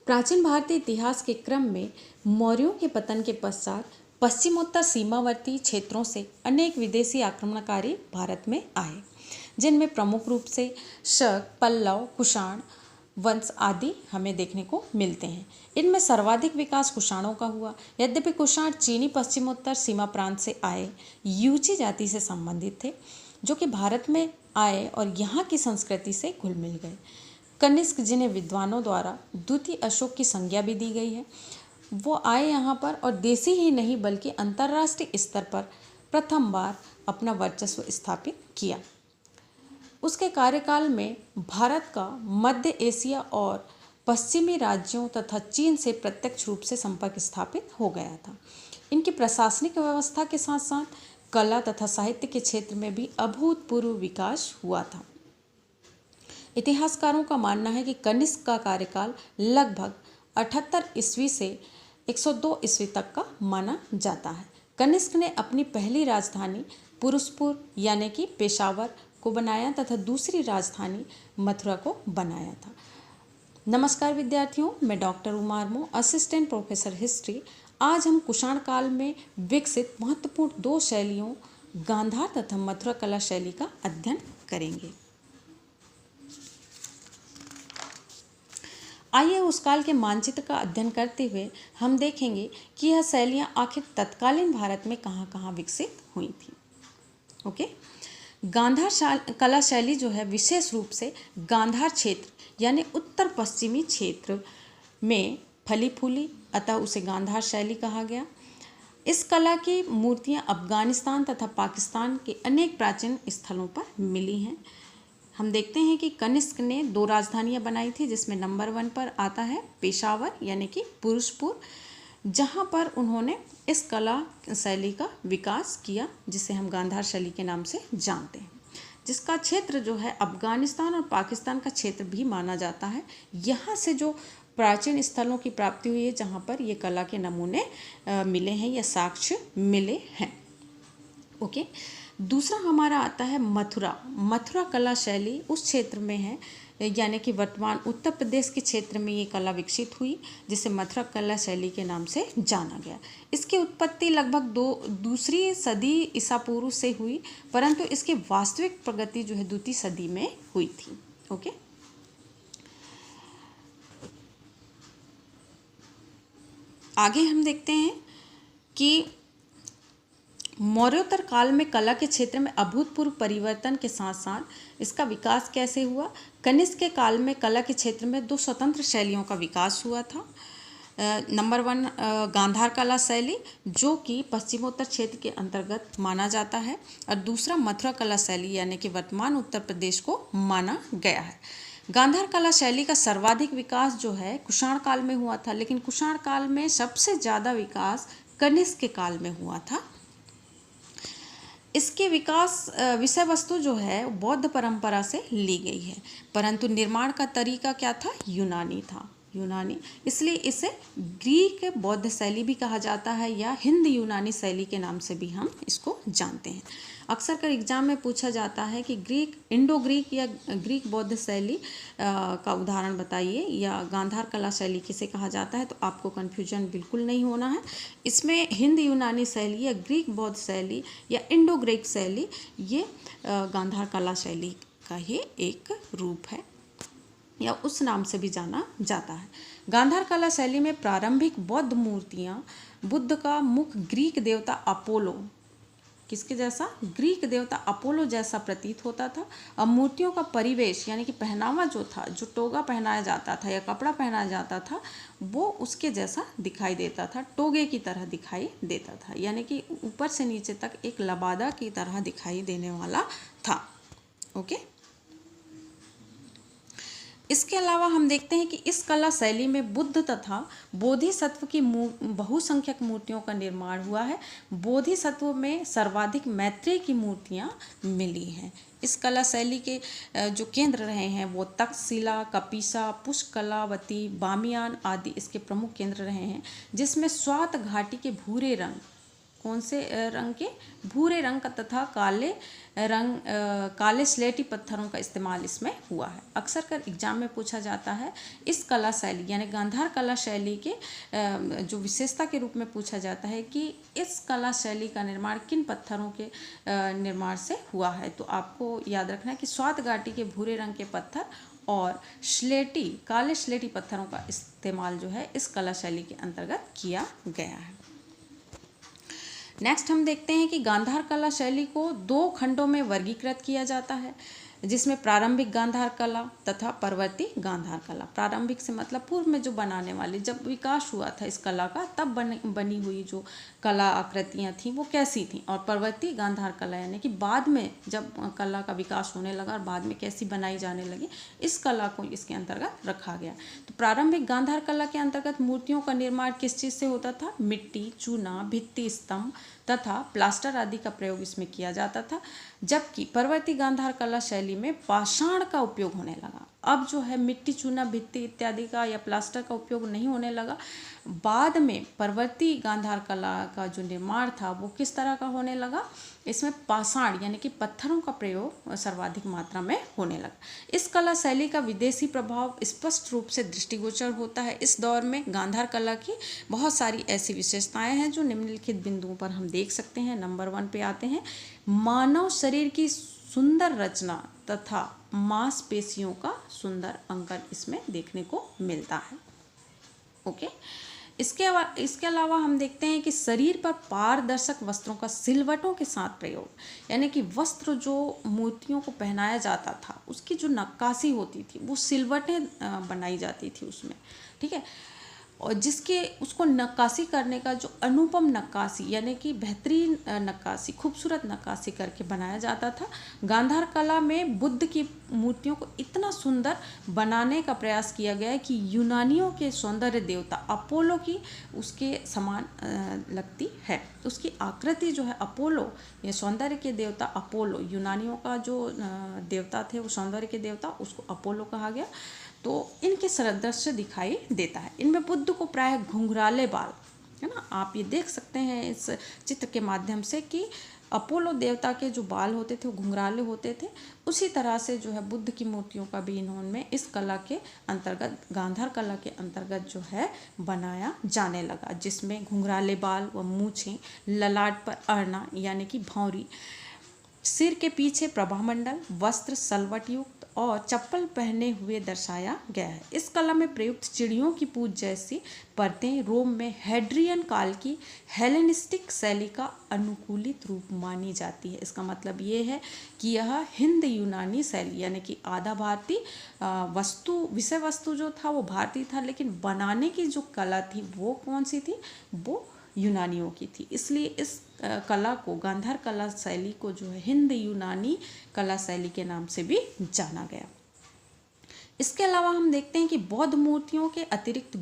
प्राचीन भारतीय इतिहास के क्रम में मौर्यों के पतन के पश्चात पश्चिमोत्तर सीमावर्ती क्षेत्रों से अनेक विदेशी आक्रमणकारी भारत में आए, जिनमें प्रमुख रूप से शक, पल्लव, कुषाण वंश आदि हमें देखने को मिलते हैं। इनमें सर्वाधिक विकास कुषाणों का हुआ। यद्यपि कुषाण चीनी पश्चिमोत्तर सीमा प्रांत से आए यूची जाति से संबंधित थे, जो कि भारत में आए और यहाँ की संस्कृति से घुल मिल गए। कनिष्क, जिन्हें विद्वानों द्वारा द्वितीय अशोक की संज्ञा भी दी गई है, वो आए यहाँ पर और देशी ही नहीं बल्कि अंतर्राष्ट्रीय स्तर पर प्रथम बार अपना वर्चस्व स्थापित किया। उसके कार्यकाल में भारत का मध्य एशिया और पश्चिमी राज्यों तथा चीन से प्रत्यक्ष रूप से संपर्क स्थापित हो गया था। इनकी प्रशासनिक व्यवस्था के साथ साथ कला तथा साहित्य के क्षेत्र में भी अभूतपूर्व विकास हुआ था। इतिहासकारों का मानना है कि कनिष्क का कार्यकाल लगभग 78 ईस्वी से 102 ईस्वी तक का माना जाता है। कनिष्क ने अपनी पहली राजधानी पुरुषपुर यानी कि पेशावर को बनाया तथा दूसरी राजधानी मथुरा को बनाया था। नमस्कार विद्यार्थियों, मैं doctor Uma Armo, assistant professor history. आज हम कुषाण काल में विकसित महत्वपूर्ण दो शैलियों गांधार तथा मथुरा कला शैली का अध्ययन करेंगे। आइए उस काल के मानचित्र का अध्ययन करते हुए हम देखेंगे कि यह शैलियाँ आखिर तत्कालीन भारत में कहाँ विकसित हुई थी। ओके, गांधार कला शैली जो है विशेष रूप से गांधार क्षेत्र यानी उत्तर पश्चिमी क्षेत्र में फली फूली, अतः उसे गांधार शैली कहा गया। इस कला की मूर्तियाँ अफगानिस्तान तथा पाकिस्तान के अनेक प्राचीन स्थलों पर मिली हैं। हम देखते हैं कि कनिष्क ने 2 राजधानियां बनाई थी, जिसमें नंबर 1 पर आता है पेशावर यानी कि पुरुषपुर, जहां पर उन्होंने इस कला शैली का विकास किया, जिसे हम गांधार शैली के नाम से जानते हैं, जिसका क्षेत्र जो है अफगानिस्तान और पाकिस्तान का क्षेत्र भी माना जाता है। यहाँ से जो प्राचीन स्थलों की प्राप्ति हुई है, जहाँ पर ये कला के नमूने मिले हैं या साक्ष्य मिले हैं। ओके, दूसरा हमारा आता है मथुरा। मथुरा कला शैली उस क्षेत्र में है, यानी कि वर्तमान उत्तर प्रदेश के क्षेत्र में ये कला विकसित हुई, जिसे मथुरा कला शैली के नाम से जाना गया। इसकी उत्पत्ति लगभग दूसरी सदी ईसा पूर्व से हुई, परंतु इसकी वास्तविक प्रगति जो है 2वीं सदी में हुई थी। ओके, आगे हम देखते हैं कि मौर्योत्तर काल में कला के क्षेत्र में अभूतपूर्व परिवर्तन के साथ साथ इसका विकास कैसे हुआ। कनिष्क के काल में कला के क्षेत्र में 2 स्वतंत्र शैलियों का विकास हुआ था। नंबर 1 गांधार कला शैली, जो कि पश्चिमोत्तर क्षेत्र के अंतर्गत माना जाता है, और दूसरा मथुरा कला शैली यानी कि वर्तमान उत्तर प्रदेश को माना गया है। गांधार कला शैली का सर्वाधिक विकास जो है कुषाण काल में हुआ था, लेकिन कुषाण काल में सबसे ज़्यादा विकास कनिष्क के काल में हुआ था। इसके विकास विषय वस्तु जो है बौद्ध परंपरा से ली गई है, परंतु निर्माण का तरीका क्या था? यूनानी था। यूनानी, इसलिए इसे ग्रीक बौद्ध शैली भी कहा जाता है या हिंद यूनानी शैली के नाम से भी हम इसको जानते हैं। अक्सर कर एग्जाम में पूछा जाता है कि इंडो ग्रीक या ग्रीक बौद्ध शैली का उदाहरण बताइए, या गांधार कला शैली किसे कहा जाता है, तो आपको कन्फ्यूजन बिल्कुल नहीं होना है। इसमें हिंद यूनानी शैली या ग्रीक बौद्ध शैली या इंडो ग्रीक शैली, ये गांधार कला शैली का ही एक रूप है या उस नाम से भी जाना जाता है। गांधार कला शैली में प्रारंभिक बौद्ध मूर्तियाँ बुद्ध का मुख ग्रीक देवता अपोलो, किसके जैसा? ग्रीक देवता अपोलो जैसा प्रतीत होता था। अब मूर्तियों का परिवेश यानी कि पहनावा जो था, जो टोगा पहनाया जाता था या कपड़ा पहनाया जाता था, वो उसके जैसा दिखाई देता था, टोगे की तरह दिखाई देता था, यानी कि ऊपर से नीचे तक एक लबादा की तरह दिखाई देने वाला था। ओके, इसके अलावा हम देखते हैं कि इस कला शैली में बुद्ध तथा बोधिसत्व की बहुसंख्यक मूर्तियों का निर्माण हुआ है। बोधिसत्व में सर्वाधिक मैत्रेय की मूर्तियां मिली हैं। इस कला शैली के जो केंद्र रहे हैं वो तक्षशिला, कपीसा, पुष्कलावती, बामियान आदि इसके प्रमुख केंद्र रहे हैं, जिसमें स्वात घाटी के भूरे रंग कौन से रंग के? भूरे रंग का तथा काले स्लेटी पत्थरों का इस्तेमाल इसमें हुआ है। अक्सर कर एग्जाम में पूछा जाता है इस कला शैली यानी गांधार कला शैली के जो विशेषता के रूप में पूछा जाता है कि इस कला शैली का निर्माण किन पत्थरों के निर्माण से हुआ है। तो आपको याद रखना है कि स्वात घाटी के भूरे रंग के पत्थर और काले स्लेटी पत्थरों का इस्तेमाल जो है इस कला शैली के अंतर्गत किया गया है। नेक्स्ट हम देखते हैं कि गांधार कला शैली को 2 खंडों में वर्गीकृत किया जाता है, जिसमें प्रारंभिक गांधार कला तथा परवर्ती गांधार कला। प्रारंभिक से मतलब पूर्व में जो बनाने वाली, जब विकास हुआ था इस कला का तब बनी हुई जो कला आकृतियाँ थीं वो कैसी थीं, और परवर्ती गांधार कला यानी कि बाद में जब कला का विकास होने लगा और बाद में कैसी बनाई जाने लगी, इस कला को इसके अंतर्गत रखा गया। तो प्रारंभिक गांधार कला के अंतर्गत मूर्तियों का निर्माण किस चीज़ से होता था? मिट्टी, चूना, भित्ति स्तंभ तथा प्लास्टर आदि का प्रयोग इसमें किया जाता था, जबकि परवर्ती गांधार कला शैली में पाषाण का उपयोग होने लगा। अब जो है मिट्टी, चूना, भित्ति इत्यादि का या प्लास्टर का उपयोग नहीं होने लगा। बाद में परवर्ती गांधार कला का जो निर्माण था वो किस तरह का होने लगा? इसमें पाषाण यानी कि पत्थरों का प्रयोग सर्वाधिक मात्रा में होने लगा। इस कला शैली का विदेशी प्रभाव स्पष्ट रूप से दृष्टिगोचर होता है। इस दौर में गांधार कला की बहुत सारी ऐसी विशेषताएं हैं जो निम्नलिखित बिंदुओं पर हम देख सकते हैं। नंबर 1 पे आते हैं, मानव शरीर की सुंदर रचना तथा मांसपेशियों का सुंदर अंकन इसमें देखने को मिलता है। ओके, इसके अलावा हम देखते हैं कि शरीर पर पारदर्शक वस्त्रों का सिलवटों के साथ प्रयोग, यानी कि वस्त्र जो मूर्तियों को पहनाया जाता था उसकी जो नक्काशी होती थी वो सिलवटें बनाई जाती थी उसमें, ठीक है, और जिसके उसको नक्काशी करने का जो अनुपम नक्काशी यानी कि बेहतरीन नक्काशी, खूबसूरत नक्काशी करके बनाया जाता था। गांधार कला में बुद्ध की मूर्तियों को इतना सुंदर बनाने का प्रयास किया गया है कि यूनानियों के सौंदर्य देवता अपोलो की उसके समान लगती है। उसकी आकृति जो है अपोलो, ये सौंदर्य के देवता अपोलो, यूनानियों का जो देवता थे वो सौंदर्य के देवता, उसको अपोलो कहा गया। तो इनके सदृश्य दिखाई देता है। इनमें बुद्ध को प्रायः घुंघराले बाल, है ना, आप ये देख सकते हैं इस चित्र के माध्यम से कि अपोलो देवता के जो बाल होते थे वो घुंघराले होते थे। उसी तरह से जो है बुद्ध की मूर्तियों का भी इन्होंने इस कला के अंतर्गत, गांधार कला के अंतर्गत जो है बनाया जाने लगा, जिसमें घुंघराले बाल व मूछें, ललाट पर अरना यानी कि भौंरी, सिर के पीछे प्रभामंडल, वस्त्र सलवट युक्त और चप्पल पहने हुए दर्शाया गया है। इस कला में प्रयुक्त चिड़ियों की पूंछ जैसी परतें रोम में हेड्रियन काल की हेलेनिस्टिक शैली का अनुकूलित रूप मानी जाती है। इसका मतलब ये है कि यह हिंद यूनानी शैली यानी कि आधा भारतीय विषय वस्तु जो था वो भारतीय था, लेकिन बनाने की जो कला थी वो कौन सी थी? वो यूनानियों की थी। इसलिए इस कला को, गांधार कला शैली को जो है हिंद यूनानी कला शैली के नाम से भी जाना गया। इसके अलावा हम देखते हैं कि बौद्ध मूर्तियों के अतिरिक्त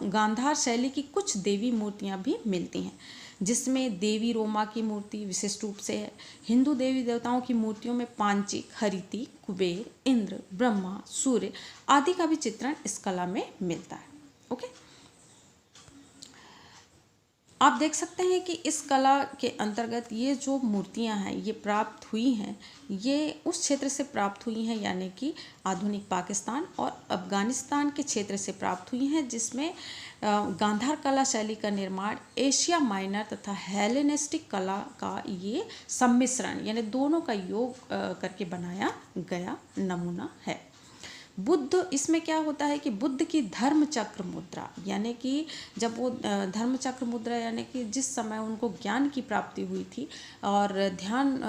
गांधार शैली की कुछ देवी मूर्तियां भी मिलती हैं, जिसमें देवी रोमा की मूर्ति विशिष्ट रूप से है। हिंदू देवी देवताओं की मूर्तियों में पांचिक, हरिति, कुबेर, इंद्र, ब्रह्मा, सूर्य आदि का भी चित्रण इस कला में मिलता है। ओके, आप देख सकते हैं कि इस कला के अंतर्गत ये जो मूर्तियां हैं ये प्राप्त हुई हैं, ये उस क्षेत्र से प्राप्त हुई हैं यानी कि आधुनिक पाकिस्तान और अफगानिस्तान के क्षेत्र से प्राप्त हुई हैं, जिसमें गांधार कला शैली का निर्माण एशिया माइनर तथा हेलेनिस्टिक कला का ये सम्मिश्रण यानी दोनों का योग करके बनाया गया नमूना है। बुद्ध, इसमें क्या होता है कि बुद्ध की धर्म चक्र मुद्रा यानी कि जब वो धर्म चक्र मुद्रा यानी कि जिस समय उनको ज्ञान की प्राप्ति हुई थी और ध्यान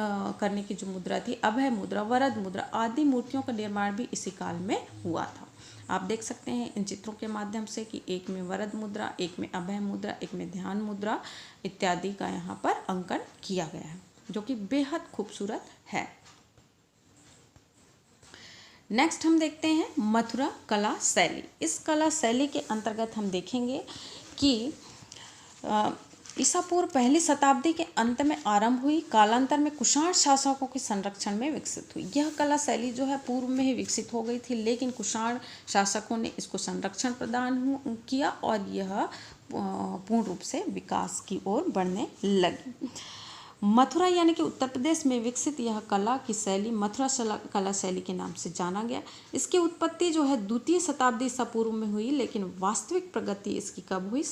करने की जो मुद्रा थी, अभय मुद्रा, वरद मुद्रा आदि मूर्तियों का निर्माण भी इसी काल में हुआ था। आप देख सकते हैं इन चित्रों के माध्यम से कि एक में वरद मुद्रा, एक में अभय मुद्रा, एक में ध्यान मुद्रा इत्यादि का यहाँ पर अंकन किया गया है, जो कि बेहद खूबसूरत है। नेक्स्ट हम देखते हैं मथुरा कला शैली। इस कला शैली के अंतर्गत हम देखेंगे कि ईसा पूर्व पहली शताब्दी के अंत में आरंभ हुई, कालांतर में कुषाण शासकों के संरक्षण में विकसित हुई। यह कला शैली जो है पूर्व में ही विकसित हो गई थी, लेकिन कुषाण शासकों ने इसको संरक्षण प्रदान किया और यह पूर्ण रूप से विकास की ओर बढ़ने लगी। मथुरा यानी कि उत्तर प्रदेश में विकसित यह कला की शैली मथुरा कला शैली के नाम से जाना गया। इसकी उत्पत्ति जो है द्वितीय शताब्दी ईसा पूर्व में हुई, लेकिन वास्तविक प्रगति इसकी कब हुई?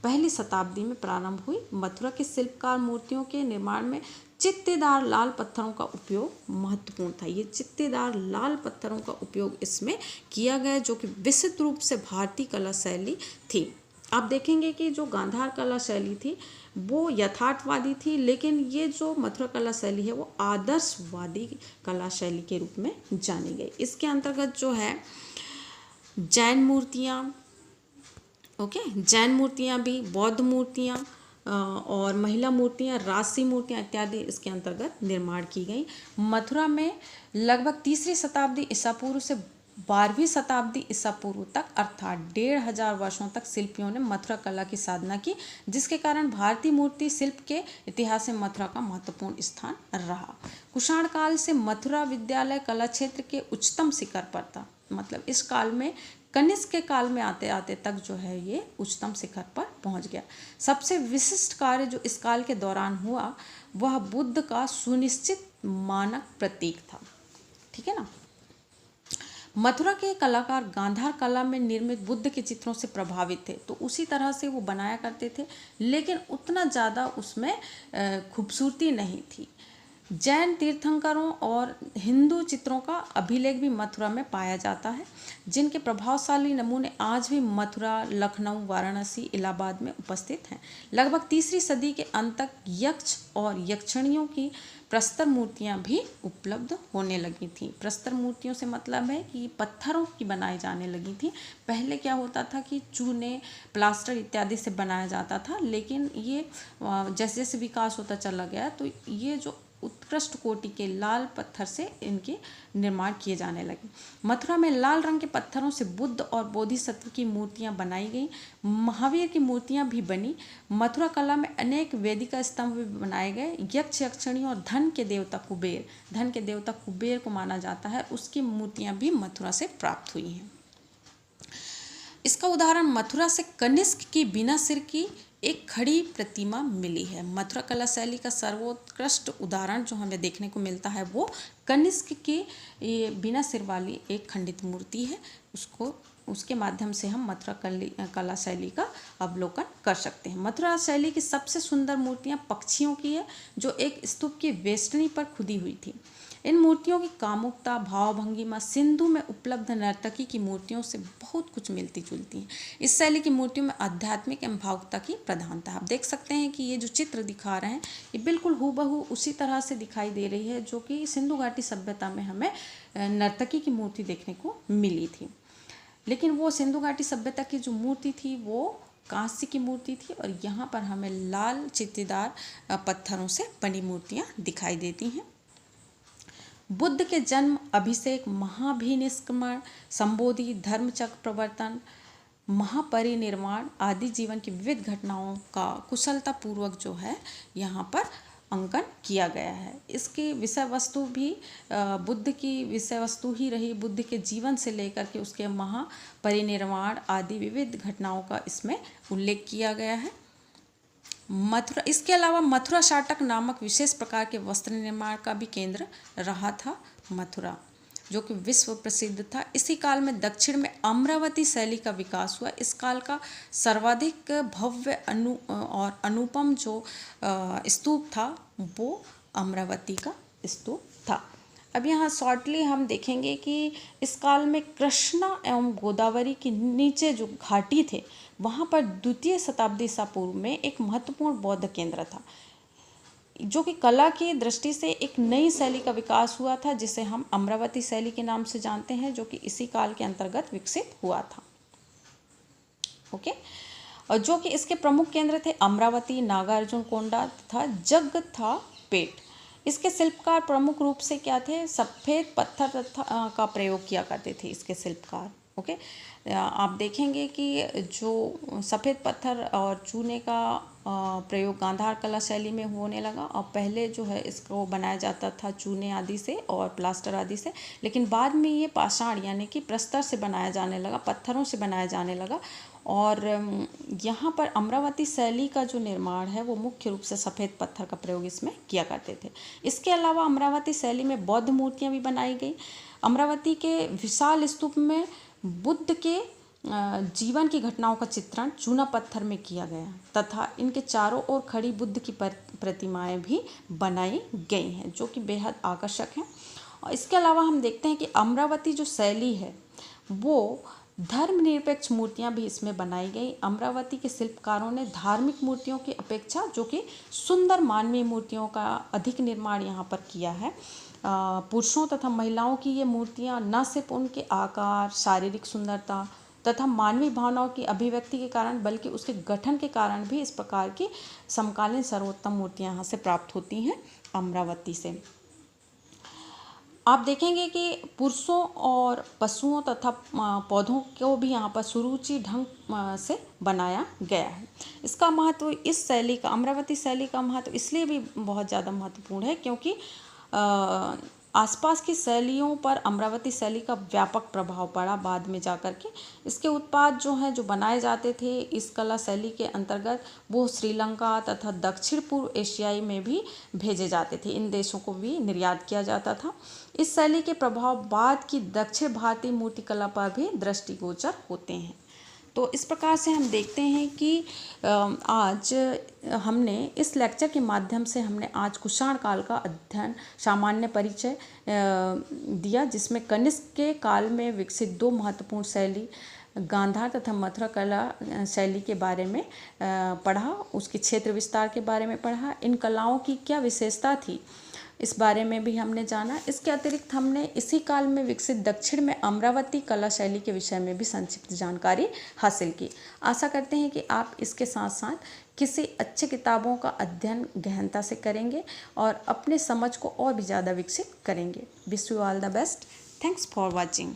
पहली शताब्दी में प्रारंभ हुई। मथुरा के शिल्पकार मूर्तियों के निर्माण में चित्तेदार लाल पत्थरों का उपयोग महत्वपूर्ण था। ये चित्तेदार लाल पत्थरों का उपयोग इसमें किया गया, जो कि विशुद्ध रूप से भारतीय कला शैली थी। आप देखेंगे कि जो गांधार कला शैली थी वो यथार्थवादी थी, लेकिन ये जो मथुरा कला शैली है वो आदर्शवादी कला शैली के रूप में जानी गई। इसके अंतर्गत जो है जैन मूर्तियाँ, जैन मूर्तियाँ भी, बौद्ध मूर्तियाँ और महिला मूर्तियाँ, राजसी मूर्तियाँ इत्यादि इसके अंतर्गत निर्माण की गई। मथुरा में लगभग तीसरी शताब्दी ईसा पूर्व से 12वीं शताब्दी ईसा पूर्व तक अर्थात 1500 वर्षों तक शिल्पियों ने मथुरा कला की साधना की, जिसके कारण भारतीय मूर्ति शिल्प के इतिहास में मथुरा का महत्वपूर्ण स्थान रहा। कुषाण काल से मथुरा विद्यालय कला क्षेत्र के उच्चतम शिखर पर था। मतलब इस काल में कनिष्क के काल में आते आते तक जो है ये उच्चतम शिखर पर पहुंच गया। सबसे विशिष्ट कार्य जो इस काल के दौरान हुआ वह बुद्ध का सुनिश्चित मानक प्रतीक था। ठीक है ना। मथुरा के कलाकार गांधार कला में निर्मित बुद्ध के चित्रों से प्रभावित थे, तो उसी तरह से वो बनाया करते थे, लेकिन उतना ज़्यादा उसमें खूबसूरती नहीं थी। जैन तीर्थंकरों और हिंदू चित्रों का अभिलेख भी मथुरा में पाया जाता है, जिनके प्रभावशाली नमूने आज भी मथुरा, लखनऊ, वाराणसी, इलाहाबाद में उपस्थित हैं। लगभग तीसरी सदी के अंत तक यक्ष और यक्षिणियों की प्रस्तर मूर्तियां भी उपलब्ध होने लगी थी। प्रस्तर मूर्तियों से मतलब है कि पत्थरों की बनाई जाने लगी थी। पहले क्या होता था कि चूने, प्लास्टर इत्यादि से बनाया जाता था, लेकिन ये जैसे जैसे विकास होता चला गया तो ये जो उत्कृष्ट कोटि के लाल पत्थर से इनके निर्माण किए जाने लगे। मथुरा में लाल रंग के पत्थरों से बुद्ध और बोधिसत्व की मूर्तियां बनाई गई। महावीर की मूर्तियां भी बनी। मथुरा कला में अनेक वेदिका स्तंभ भी बनाए गए। यक्ष, यक्षिणी और धन के देवता कुबेर को माना जाता है, उसकी मूर्तियां भी मथुरा से प्राप्त हुई हैं। इसका उदाहरण मथुरा से कनिष्क की बिना सिर की एक खड़ी प्रतिमा मिली है। मथुरा कला शैली का सर्वोत्कृष्ट उदाहरण जो हमें देखने को मिलता है वो कनिष्क की बिना सिर वाली एक खंडित मूर्ति है। उसके माध्यम से हम मथुरा कला शैली का अवलोकन कर सकते हैं। मथुरा शैली की सबसे सुंदर मूर्तियाँ पक्षियों की है, जो एक स्तूप की वेष्टनी पर खुदी हुई थी। इन मूर्तियों की कामुकता, भावभंगिमा सिंधु में उपलब्ध नर्तकी की मूर्तियों से बहुत कुछ मिलती जुलती हैं। इस शैली की मूर्तियों में आध्यात्मिक एवं भावुकता की प्रधानता है। आप देख सकते हैं कि ये जो चित्र दिखा रहे हैं ये बिल्कुल हूबहू उसी तरह से दिखाई दे रही है जो कि सिंधु घाटी सभ्यता में हमें नर्तकी की मूर्ति देखने को मिली थी। लेकिन वो सिंधु घाटी सभ्यता की जो मूर्ति थी वो कांस्य की मूर्ति थी, और यहाँ पर हमें लाल चित्तीदार पत्थरों से बनी मूर्तियाँ दिखाई देती हैं। बुद्ध के जन्म, अभिषेक, महाभिनिष्क्रमण, संबोधि, धर्मचक्र प्रवर्तन, महापरिनिर्वाण आदि जीवन की विविध घटनाओं का कुशलता पूर्वक जो है यहाँ पर अंकन किया गया है। इसकी विषय वस्तु भी बुद्ध की विषय वस्तु ही रही। बुद्ध के जीवन से लेकर के उसके महापरिनिर्वाण आदि विविध घटनाओं का इसमें उल्लेख किया गया है। मथुरा, इसके अलावा मथुरा शाटक नामक विशेष प्रकार के वस्त्र निर्माण का भी केंद्र रहा था मथुरा, जो कि विश्व प्रसिद्ध था। इसी काल में दक्षिण में अमरावती शैली का विकास हुआ। इस काल का सर्वाधिक भव्य और अनुपम जो स्तूप था वो अमरावती का स्तूप था। अब यहाँ शॉर्टली हम देखेंगे कि इस काल में कृष्णा एवं गोदावरी के नीचे जो घाटी थे वहाँ पर द्वितीय शताब्दी ईसा पूर्व में एक महत्वपूर्ण बौद्ध केंद्र था, जो कि कला की दृष्टि से एक नई शैली का विकास हुआ था, जिसे हम अमरावती शैली के नाम से जानते हैं, जो कि इसी काल के अंतर्गत विकसित हुआ था। ओके, और जो कि इसके प्रमुख केंद्र थे अमरावती, नागार्जुनकोंडा तथा जगथापेट। इसके शिल्पकार प्रमुख रूप से क्या थे? सफ़ेद पत्थर तथा का प्रयोग किया करते थे इसके शिल्पकार। ओके, आप देखेंगे कि जो सफ़ेद पत्थर और चूने का प्रयोग गांधार कला शैली में होने लगा। और पहले जो है इसको बनाया जाता था चूने आदि से और प्लास्टर आदि से, लेकिन बाद में ये पाषाण यानी कि प्रस्तर से बनाया जाने लगा, पत्थरों से बनाया जाने लगा। और यहाँ पर अमरावती शैली का जो निर्माण है वो मुख्य रूप से सफ़ेद पत्थर का प्रयोग इसमें किया करते थे। इसके अलावा अमरावती शैली में बौद्ध मूर्तियाँ भी बनाई गई। अमरावती के विशाल स्तूप में बुद्ध के जीवन की घटनाओं का चित्रण चूना पत्थर में किया गया तथा इनके चारों ओर खड़ी बुद्ध की प्रतिमाएं भी बनाई गई हैं, जो कि बेहद आकर्षक हैं। और इसके अलावा हम देखते हैं कि अमरावती जो शैली है वो धर्मनिरपेक्ष मूर्तियां भी इसमें बनाई गई। अमरावती के शिल्पकारों ने धार्मिक मूर्तियों की अपेक्षा जो कि सुंदर मानवीय मूर्तियों का अधिक निर्माण यहाँ पर किया है। पुरुषों तथा महिलाओं की ये मूर्तियाँ न सिर्फ उनके आकार, शारीरिक सुंदरता तथा मानवीय भावनाओं की अभिव्यक्ति के कारण बल्कि उसके गठन के कारण भी इस प्रकार की समकालीन सर्वोत्तम मूर्तियाँ यहाँ से प्राप्त होती हैं अमरावती से। आप देखेंगे कि पुरुषों और पशुओं तथा पौधों को भी यहाँ पर सुरुचि ढंग से बनाया गया है। इसका महत्व, इस शैली का, अमरावती शैली का महत्व इसलिए भी बहुत ज़्यादा महत्वपूर्ण है क्योंकि आसपास की शैलियों पर अमरावती शैली का व्यापक प्रभाव पड़ा। बाद में जाकर के इसके उत्पाद जो हैं जो बनाए जाते थे इस कला शैली के अंतर्गत वो श्रीलंका तथा दक्षिण पूर्व एशियाई में भी भेजे जाते थे। इन देशों को भी निर्यात किया जाता था। इस शैली के प्रभाव बाद की दक्षिण भारतीय मूर्तिकला पर भी दृष्टिगोचर होते हैं। तो इस प्रकार से हम देखते हैं कि आज हमने इस लेक्चर के माध्यम से हमने आज कुषाण काल का अध्ययन, सामान्य परिचय दिया, जिसमें कनिष्क के काल में विकसित दो महत्वपूर्ण शैली गांधार तथा मथुरा कला शैली के बारे में पढ़ा, उसके क्षेत्र विस्तार के बारे में पढ़ा, इन कलाओं की क्या विशेषता थी इस बारे में भी हमने जाना। इसके अतिरिक्त हमने इसी काल में विकसित दक्षिण में अमरावती कला शैली के विषय में भी संक्षिप्त जानकारी हासिल की। आशा करते हैं कि आप इसके साथ साथ किसी अच्छे किताबों का अध्ययन गहनता से करेंगे और अपने समझ को और भी ज़्यादा विकसित करेंगे। Wish you all the best. Thanks for watching.